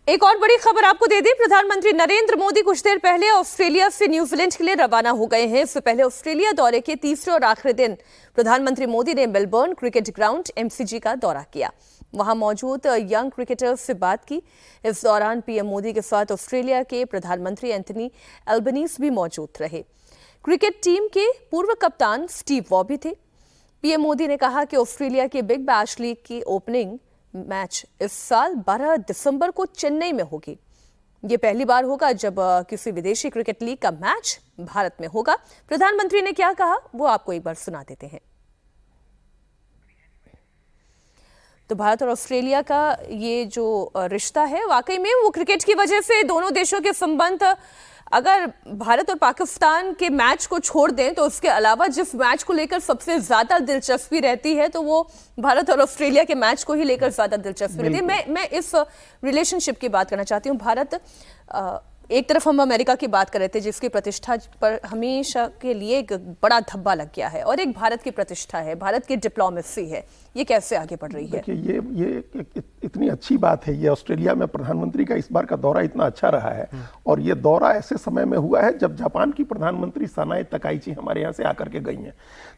एक और बड़ी खबर आपको दे दें, प्रधानमंत्री नरेंद्र मोदी कुछ देर पहले ऑस्ट्रेलिया से न्यूजीलैंड के लिए रवाना हो गए हैं। इससे पहले ऑस्ट्रेलिया दौरे के तीसरे और आखिरी दिन प्रधानमंत्री मोदी ने मेलबर्न क्रिकेट ग्राउंड MCG का दौरा किया। वहां मौजूद यंग क्रिकेटर्स से बात की। इस दौरान पीएम मोदी के साथ ऑस्ट्रेलिया के प्रधानमंत्री एंथनी एल्बनीज भी मौजूद रहे। क्रिकेट टीम के पूर्व कप्तान स्टीव वॉ भी थे। पीएम मोदी ने कहा कि ऑस्ट्रेलिया के बिग बैश लीग की ओपनिंग मैच इस साल 12 दिसंबर को चेन्नई में होगी। ये पहली बार होगा जब किसी विदेशी क्रिकेट लीग का मैच भारत में होगा। प्रधानमंत्री ने क्या कहा वो आपको एक बार सुना देते हैं। तो भारत और ऑस्ट्रेलिया का ये जो रिश्ता है, वाकई में वो क्रिकेट की वजह से दोनों देशों के संबंध, अगर भारत और पाकिस्तान के मैच को छोड़ दें तो उसके अलावा जिस मैच को लेकर सबसे ज्यादा दिलचस्पी रहती है तो वो भारत और ऑस्ट्रेलिया के मैच को ही लेकर ज्यादा दिलचस्पी रहती है। मैं इस रिलेशनशिप की बात करना चाहती हूँ। भारत, एक तरफ हम अमेरिका की बात कर रहे थे जिसकी प्रतिष्ठा पर हमेशा के लिए एक बड़ा धब्बा लग गया है, और एक भारत की प्रतिष्ठा है, भारत की डिप्लोमेसी है। ये कैसे आगे बढ़ रही है? देखिए, ये इतनी अच्छी बात है। ये ऑस्ट्रेलिया में प्रधानमंत्री का इस बार का दौरा इतना अच्छा रहा है, और ये दौरा ऐसे समय में हुआ है जब जापान की प्रधानमंत्री सनाए तकाइची हमारे यहाँ से आकर के गई हैं।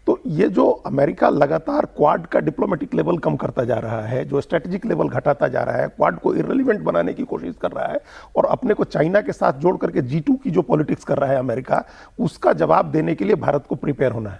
तो ये जो अमेरिका लगातार क्वाड का डिप्लोमेटिक लेवल कम करता जा रहा है, जो स्ट्रेटेजिक लेवल घटाता जा रहा है, क्वाड को इररिलेवेंट बनाने की कोशिश कर रहा है, और अपने को चाइना के साथ जोड़ करके G2 की जो पॉलिटिक्स कर रहा है अमेरिका, उसका जवाब देने के लिए भारत को प्रिपेयर होना है।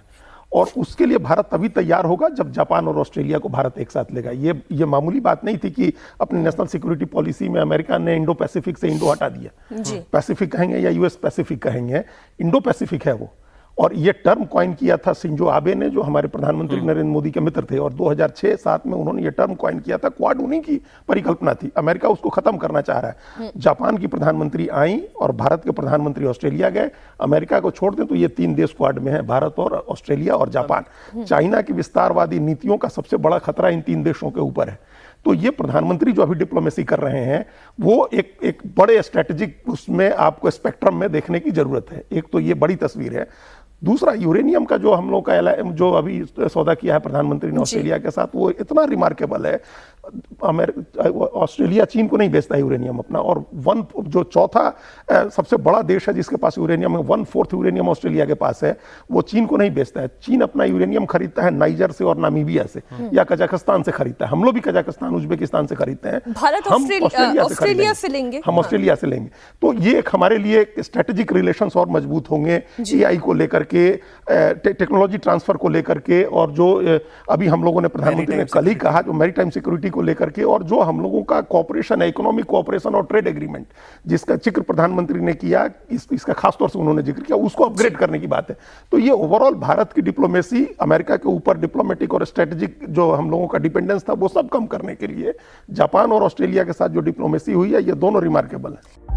और उसके लिए भारत तभी तैयार होगा जब जापान और ऑस्ट्रेलिया को भारत एक साथ लेगा। ये मामूली बात नहीं थी कि अपनी नेशनल सिक्योरिटी पॉलिसी में अमेरिका ने इंडो पैसिफिक से इंडो हटा दिया। पैसिफिक कहेंगे या US पैसिफिक कहेंगे, इंडो पैसिफिक है वो। और ये टर्म कॉइन किया था शिंजो आबे ने, जो हमारे प्रधानमंत्री नरेंद्र मोदी के मित्र थे, और 2006-7 में उन्होंने ये टर्म कॉइन किया था। क्वाड उन्हीं की परिकल्पना थी। अमेरिका उसको खत्म करना चाह रहा है। जापान की प्रधानमंत्री आई और भारत के प्रधानमंत्री ऑस्ट्रेलिया गए। अमेरिका को छोड़ दें तो ये 3 देश क्वाड में है, भारत और ऑस्ट्रेलिया और जापान। चाइना की विस्तारवादी नीतियों का सबसे बड़ा खतरा इन 3 देशों के ऊपर है। तो ये प्रधानमंत्री जो अभी डिप्लोमेसी कर रहे हैं वो एक बड़े स्ट्रेटेजिक उसमें आपको स्पेक्ट्रम में देखने की जरूरत है। एक तो ये बड़ी तस्वीर है। दूसरा, यूरेनियम का जो हम लोग का जो अभी सौदा किया है प्रधानमंत्री ने ऑस्ट्रेलिया के साथ, वो इतना रिमार्केबल है। ऑस्ट्रेलिया चीन को नहीं बेचता है यूरेनियम अपना, और जो चौथा सबसे बड़ा देश है जिसके पास यूरेनियम है, 1/4 यूरेनियम ऑस्ट्रेलिया के पास है, वो चीन को नहीं बेचता है। चीन अपना यूरेनियम खरीदता है नाइजर से और नामीबिया से या कजाकिस्तान से खरीदता है। हम लोग भी कजाकिस्तान, उज्बेकिस्तान से खरीदते हैं। भारत ऑस्ट्रेलिया से लेंगे, हम ऑस्ट्रेलिया से लेंगे। तो ये एक हमारे लिए स्ट्रेटेजिक रिलेशंस और मजबूत होंगे AI को लेकर के, टेक्नोलॉजी ट्रांसफर को लेकर के, और जो अभी हम लोगों ने प्रधानमंत्री ने कल ही कहा, जो मैरीटाइम सिक्योरिटी को लेकर के, और जो हम लोगों का कोऑपरेशन है, इकोनॉमिक कोऑपरेशन और ट्रेड एग्रीमेंट जिसका जिक्र प्रधानमंत्री ने किया, इसका खासतौर से उन्होंने जिक्र किया, उसको अपग्रेड करने की बात है। तो ये ओवरऑल भारत की डिप्लोमेसी, अमेरिका के ऊपर डिप्लोमेटिक और स्ट्रेटेजिक जो हम लोगों का डिपेंडेंस था, वो सब कम करने के लिए जापान और ऑस्ट्रेलिया के साथ जो डिप्लोमेसी हुई है, ये दोनों रिमार्केबल है।